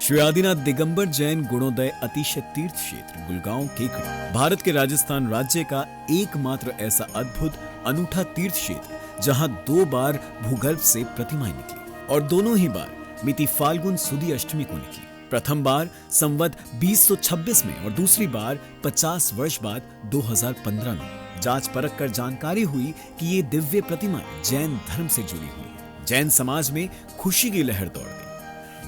श्री आदिनाथ दिगंबर जैन गुणोदय अतिशय तीर्थ क्षेत्र गुलगांव केकड़ी भारत के राजस्थान राज्य का एकमात्र ऐसा अद्भुत अनूठा तीर्थ क्षेत्र जहां 2 बार भूगर्भ से प्रतिमाएं निकली और दोनों ही बार मिति फाल्गुन सुदी अष्टमी को निकली। प्रथम बार संवत 2026 में और दूसरी बार 50 वर्ष बाद 2015 में जांच परख कर जानकारी हुई कि ये दिव्य प्रतिमाएं जैन धर्म से जुड़ी हुई है। जैन समाज में खुशी की लहर दौड़ गई।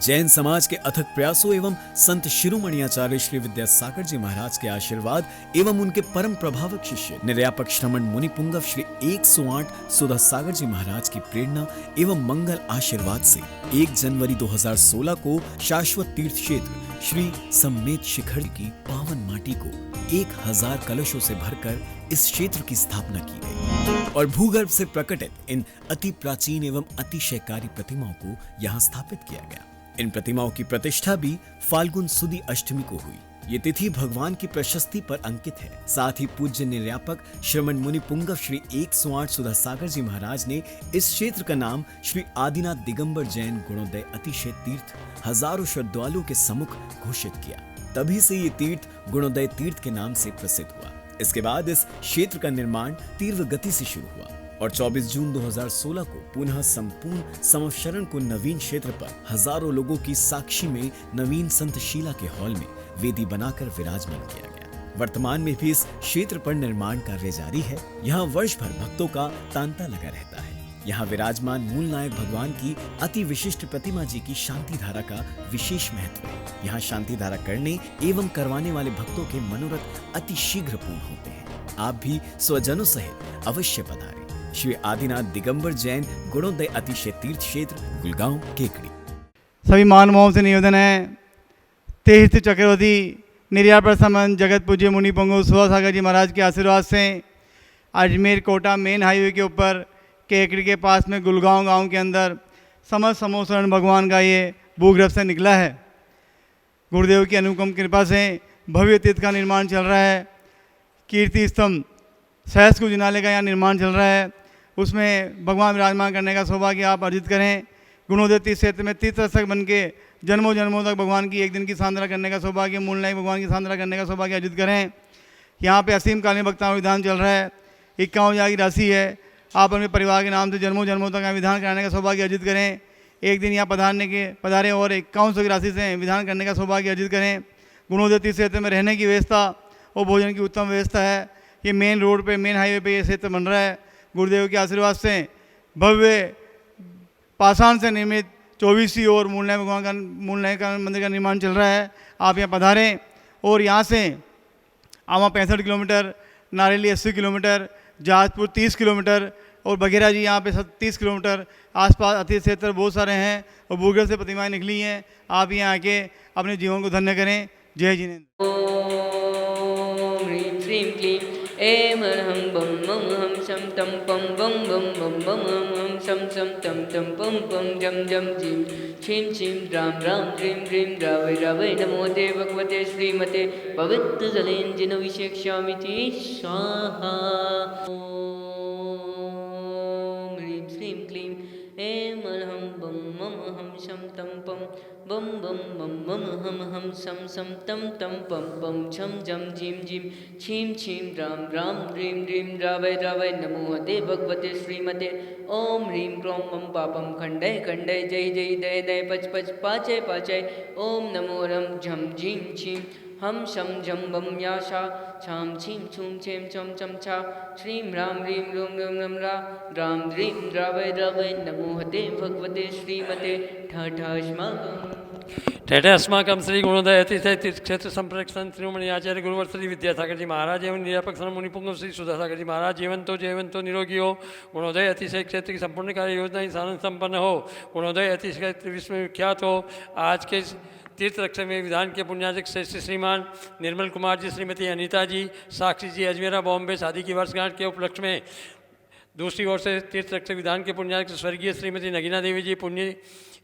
जैन समाज के अथक प्रयासों एवं संत शिरोमणि आचार्य श्री विद्यासागर जी महाराज के आशीर्वाद एवं उनके परम प्रभावक शिष्य निर्यापक श्रमण मुनि पुंगव श्री 108 सुधा सागर जी महाराज की प्रेरणा एवं मंगल आशीर्वाद से 1 जनवरी 2016 को शाश्वत तीर्थ क्षेत्र श्री सम्मेत शिखर की पावन माटी को 1000 कलशों से भरकर इस क्षेत्र की स्थापना की गई और भूगर्भ से प्रकटित इन अति प्राचीन एवं अतिशयकारी प्रतिमाओं को यहाँ स्थापित किया गया। इन प्रतिमाओं की प्रतिष्ठा भी फाल्गुन सुदी अष्टमी को हुई। ये तिथि भगवान की प्रशस्ति पर अंकित है। साथ ही पूज्य निर्यापक श्रमण मुनि पुंगव श्री 108 सुधा सागर जी महाराज ने इस क्षेत्र का नाम श्री आदिनाथ दिगंबर जैन गुणोदय अतिशय तीर्थ हजारों श्रद्धालुओं के सम्मुख घोषित किया। तभी से ये तीर्थ गुणोदय तीर्थ के नाम से प्रसिद्ध हुआ। इसके बाद इस क्षेत्र का निर्माण तीव्र गति से शुरू हुआ और 24 जून 2016 को पुनः संपूर्ण समशरण को नवीन क्षेत्र पर हजारों लोगों की साक्षी में नवीन संतशिला के हॉल में वेदी बनाकर विराजमान किया गया। वर्तमान में भी इस क्षेत्र पर निर्माण कार्य जारी है। यहाँ वर्ष भर भक्तों का तांता लगा रहता है। यहाँ विराजमान मूल नायक भगवान की अति विशिष्ट प्रतिमा जी की शांति धारा का विशेष महत्व है। यहाँ शांति धारा करने एवं करवाने वाले भक्तों के मनोरथ अति शीघ्र पूर्ण होते हैं। आप भी स्वजनों सहित अवश्य पधारें। श्री आदिनाथ दिगंबर जैन गुणोदय अतिशय तीर्थ क्षेत्र गुलगांव केकड़ी। सभी महानुभावों से निवेदन है, तीर्थ चक्रवर्ती निर्यापक संबंध जगत पूज्य मुनि पुंगव सुधा सागर जी महाराज के आशीर्वाद से अजमेर कोटा मेन हाईवे के ऊपर केकड़ी के पास में गुलगांव गांव के अंदर समस्त समोसरण भगवान का ये भूगर्भ से निकला है। गुरुदेव की अनुपम कृपा से भव्य तीर्थ का निर्माण चल रहा है। कीर्ति स्तंभ सहस कुंज नाले का यहाँ निर्माण चल रहा है। उसमें भगवान विराजमान करने का सौभाग्य आप अर्जित करें। गुणोदय तीर्थ क्षेत्र में तीर्थ रक्षक बन के जन्मों जन्मों तक भगवान की एक दिन की सांद्रा करने का सौभाग्य, मूल नायक भगवान की सांद्रा करने का सौभाग्य अर्जित करें। यहाँ पे असीम कालीन भक्ताओं विधान चल रहा है। 51,000 की राशि है। आप अपने परिवार के नाम से जन्मों जन्मों तक विधान कराने का सौभाग्य अर्जित करें। एक दिन यहाँ पधारें और 5100 की राशि से विधान करने का सौभाग्य अर्जित करें। गुणोदय तीर्थ क्षेत्र में रहने की व्यवस्था और भोजन की उत्तम व्यवस्था है। ये मेन रोड पे मेन हाईवे पे ये क्षेत्र बन रहा है। गुरुदेव के आशीर्वाद से भव्य पाषाण से निर्मित 24वीं ओर मूल नायक भगवान का मूल नायक का मंदिर का निर्माण चल रहा है। आप यहाँ पधारें और यहाँ से आवा 65 kilometre, Nareli 80 kilometre, Jahazpur 30 kilometre और बघेरा जी यहाँ पे 30 किलोमीटर आसपास अति क्षेत्र बहुत सारे हैं और भूगर्भ से प्रतिमाएं निकली हैं। आप यहाँ आके अपने जीवन को धन्य करें। जय जिनेन्द्र। ओम ह्रीं श्रीं क्लीं ऐं हम बम मम हम शम तम पम बम बम बम बम हम शम तम तम पम पम जम जम जीं छीं छीं राम राम ह्रीं ह्रीं रावै रावै नमो ते भगवते श्रीमते पवित्र जलेन विशेक्ष्यामिति स्वाहा। ओम ह्रीं श्रीं क्लीं ऐं हम बम मम हम शम तम पम बम बम बम बम हम शम तम तम पम पम छम जम जीं जीं छीं छीं राम राम ह्रीं ह्रीं रावै रावै नमो ते भगवते श्रीमते ओम ह्रीं क्रों मम पापम खंडय खंडय जय जय दय दय पच पच पाचय पाचय ओम नमो रम झम जीं छीं हम शम जम बम याशा छाम छीं छूं छेम छम चम छा श्रीं राम ह्रीं रूं रम रम रा राम ह्रीं रावै रावै नमो ते भगवते श्रीमते ठठे अस्माकं श्री गुणोदय अतिशय तीर्थ क्षेत्र संप्रक संत शिरोमणि आचार्य गुरुवर श्री विद्यासागर जी महाराज एवं निर्यापक श्रमण मुनि पुंगव श्री सुधा सागर जी महाराज जीवंतो निरोगी हो। गुणोदय अतिशय क्षेत्र की संपूर्ण कार्य योजना इस आनंद संपन्न हो। गुणोदय अतिशय विश्व में विख्यात हो। आज के तीर्थ रक्षक में विधान के पुण्याजिक श्रेष्ठ श्रीमान निर्मल कुमार जी, श्रीमती अनीता जी, साक्षी जी अजमेरा बॉम्बे शादी की वर्षगांठ के उपलक्ष्य में दूसरी ओर से तीर्थ रक्षक विधान के पुण्याजिक स्वर्गीय श्रीमती नगीना देवी जी पुण्य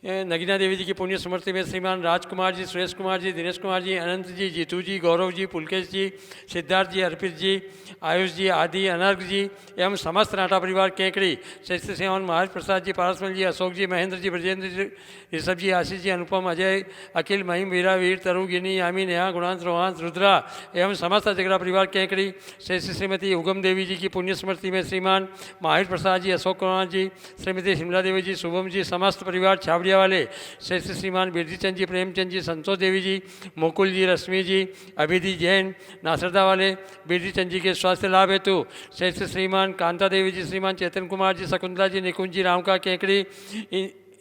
नगीना देवी जी की पुण्य स्मृति में श्रीमान राजकुमार जी, सुरेश कुमार जी, दिनेश कुमार जी, अनंत जी, जीतू जी, गौरव जी, पुलकेश जी, सिद्धार्थ जी, अर्पित जी, आयुष जी, आदि, अनर्घ जी एवं समस्त नाटा परिवार केकड़ी, श्री सेवन महाराज प्रसाद जी, पारसमल जी, अशोक जी, महेंद्र जी, ब्रजेंद्र जी, ऋषभ जी, आशीष जी, अनुपम, अजय, अखिल, महिम, वीरा, वीर, तरु, गिनी, यामी, नेहा, गुणांत, रोहांत, रुद्रा एवं समस्त जगड़ा परिवार केकड़ी, श्री श्रीमती उगम देवी जी की पुण्य स्मृति में श्रीमान महावीर प्रसाद जी, अशोक कुमार जी, श्रीमती शिमला देवी जी, शुभम जी, समस्त परिवार छावड़िया वाले, श्री श्रीमान बिरजीचंद जी, प्रेमचंद जी, संतोष देवी जी, मुकुल जी, रश्मि जी, अभिधि जैन, नासरदा वाले, बिरजीचंद जी के स्वास्थ्य लाभ हेतु श्री श्रीमान कांता देवी जी, श्रीमान चेतन कुमार जी, शकुंतला जी, निकुंज जी, रामका केकड़ी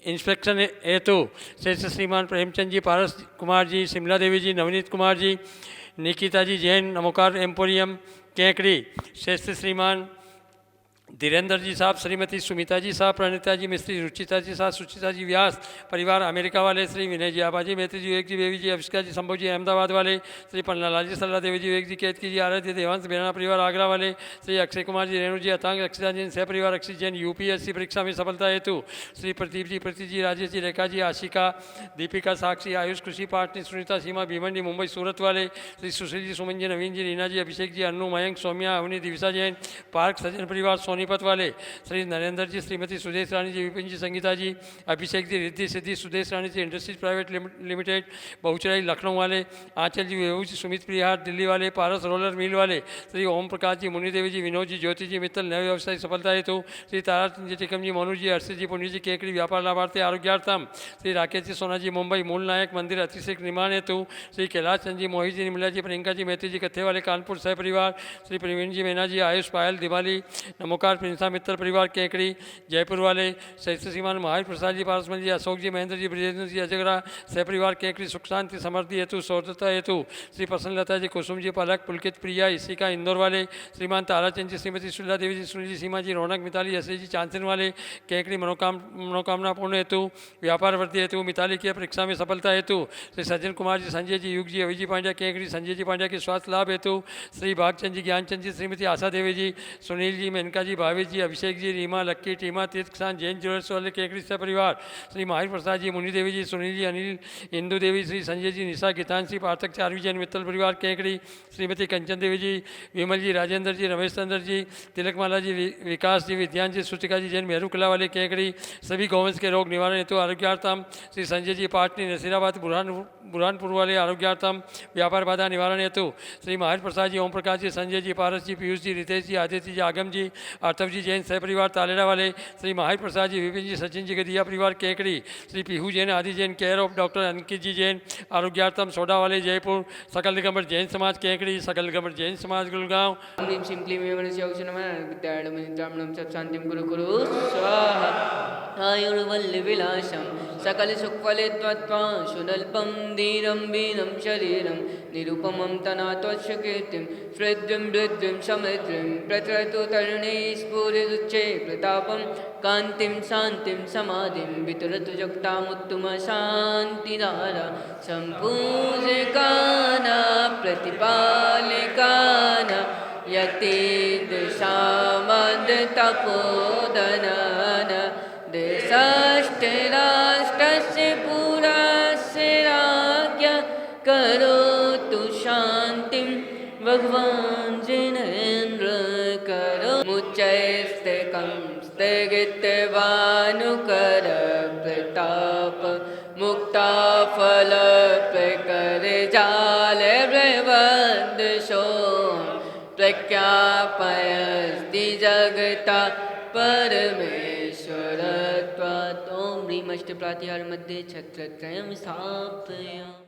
इंस्पेक्शन हेतु श्री श्रीमान प्रेमचंद जी, पारस कुमार जी, शिमला देवी जी, नवनीत कुमार जी, निकिता जी जैन, नमोकार एम्पोरियम केकड़ी, श्री श्रीमान धीरेन्द्र जी साहब, श्रीमती सुमिता जी साहब, प्रणीता जी मिस्त्री, रुचिता जी साहब, सुचिता जी व्यास परिवार अमेरिका वाले, श्री विनय जी आबाजी, मैत्री जी, विवेक जी, बेबी जी, अभिष्का जी, संभव जी अहमदाबाद वाले, श्री पन्नालाल जी, सल्ला देवी जी, विवेक जी, केतकी जी, आराध्य देवांश बेराना परिवार आगरा वाले, श्री अक्षय कुमार जी, रेणु जी, अतांग, अक्षिता जैन सह परिवार अक्षित जैन यूपीएससी परीक्षा में सफलता हेतु श्री प्रदीप जी, प्रति जी, राजेश जी, रेखा जी, आशिका, दीपिका, साक्षी, आयुष, खुशी, पाटनी, सुनीता, सीमा, भीमंडी, मुंबई, सूरत वाले, श्री सुशील जी, सुमन जी, नवीन जी, रीना जी, अभिषेक जी, अन्नू, मयंक, सौम्या, अवनी, दिविसा जैन, पार्क सज्जन परिवार सोनीपत वाले, श्री नरेंद्र जी, श्रीमती सुदेश रानी जी, विपिन जी, संगीता जी, अभिषेक जी, रिद्धि सिद्धि, सुदेश रानी जी, इंडस्ट्रीज प्राइवेट लिमिटेड, बहुचराई लखनऊ वाले, आंचल जी, वेहू जी, सुमित प्रिहार दिल्ली वाले, पारस रोलर मिल वाले, श्री ओम प्रकाश जी, मुनि देवी जी, विनोद जी, ज्योति जी मित्तल नव व्यवसाय सफलता हेतु श्री ताराचंद जी, टिकम जी, मोनू जी, हर्षित जी, पुण्य जी, केकड़ी व्यापार लाभार्थी आरोग्यार्थम श्री राकेश जी, सोना जी, मुंबई मूल नायक मंदिर अतिशय निर्माण हेतु श्री कैलाश चंद जी, मोहित जी, निर्मला जी, प्रियंका जी, मैत्री जी, कत्थे वाले कानपुर सह परिवार, श्री प्रवीण जी, मैना जी, आयुष, पायल, दिवाली, नमोकार प्रिंसा मित्तल परिवार केकड़ी जयपुर वाले, श्री श्रीमान महावीर प्रसाद जी, पारसमल जी, अशोक जी, महेंद्र जी, ब्रजेंद्र जी, अजगरा सह परिवार केकड़ी सुख शांति समृद्धि हेतु सौदता हेतु श्री प्रसन्नलता जी, कुसुम जी, पलक, पुलकित, प्रिया, इसिका इंदौर वाले, श्रीमान ताराचंद जी, श्रीमती सुला देवी जी, सुनील जी, सीमा जी, रौनक, मिताली, यशे जी, चांसन वाले केकड़ी मनोकामना पूर्ण हेतु व्यापार वृद्धि हेतु मिताली की परीक्षा में सफलता हेतु श्री सज्जन कुमार जी, संजय जी, युग जी, अभि जी पांड्या केकड़ी, संजय जी पांड्या के स्वास्थ्य लाभ हेतु श्री भागचंद जी, ज्ञानचंद जी, श्रीमती आशा देवी जी, सुनील जी, मेनका जी, भावेश जी, अभिषेक जी, रीमा, लक्की, टीमा, तीर्थ किसान, जैन ज्वेलर्स वाले केकड़ी से परिवार, श्री महावीर प्रसाद जी, मुनि देवी जी, सुनील जी, अनिल, इंदु देवी, श्री संजय जी, निशा, गीतांशी, पार्थक, चारवी जैन मित्तल परिवार केकड़ी, श्रीमती कंचन देवी जी, विमल जी, राजेंद्र जी, रमेश चंद्र जी, तिलकमाला जी, विकास जी, विद्यान जी, सुचिका जी, जैन मेहरू किला वाले केकड़ी, सभी गौवंश के रोग निवारण हेतु आरोग्यार्थम श्री संजय जी, पाटनी, नसीराबाद, बुरहानपुर वाले आरोग्यार्थम व्यापार बाधा निवारण हेतु श्री महावीर प्रसाद जी, ओम प्रकाश जी, संजय जी, पारस जी, पीयूष जी, रितेश जी, आदित्य जी, आगम जी, आर्तव जी, जैन सह परिवार तालेड़ा वाले, श्री महावीर प्रसाद जी, विपिन जी, सचिन जी, गदिया परिवार Kekri, Shri Pihu Jain, Aadi Jain, care of doctor Ankit ji Jain, आरोग्यार्थम सोडा वाले जयपुर, सकल दिगंबर जैन समाज केकड़ी, सकल दिगंबर जैन समाज गुड़गांव। ह्रीं श्रीं क्लीं विद्याणं शांतिं कुरु कुरु स्वाहा आयुर्वल्लविलासं सकलसुखफले त्वत्त्वा सुनल्पं धीरं वीरं शरीरं निरुपमं तनात्वस्य कीर्तिं श्रीद्धिं वृद्धिं समृद्धिं प्रचरतु तरुणे स्फुरदुच्चे प्रतापं कान्तिं शान्तिं समाधिं वितरतु जगतामुत्तमशान्तिधारा सम्पूजकाना प्रतिपालकाना यतीदृशामदतपोदनन देशाष्टराष्ट्रस्य पुरस्य राज्ञ करोतु शान्तिं भगवान् जिनेन्द्र करो मुच्चैस्तकं स्थगितवानुकर प्रताप मुक्ताफल प्रकर जाल प्रबन्धशो प्रख्यापयस्ति जगता परमेश्वर त्वात् ॐ ह्रीमष्टप्रातिहार मध्ये छत्रत्रयं स्थापयामि।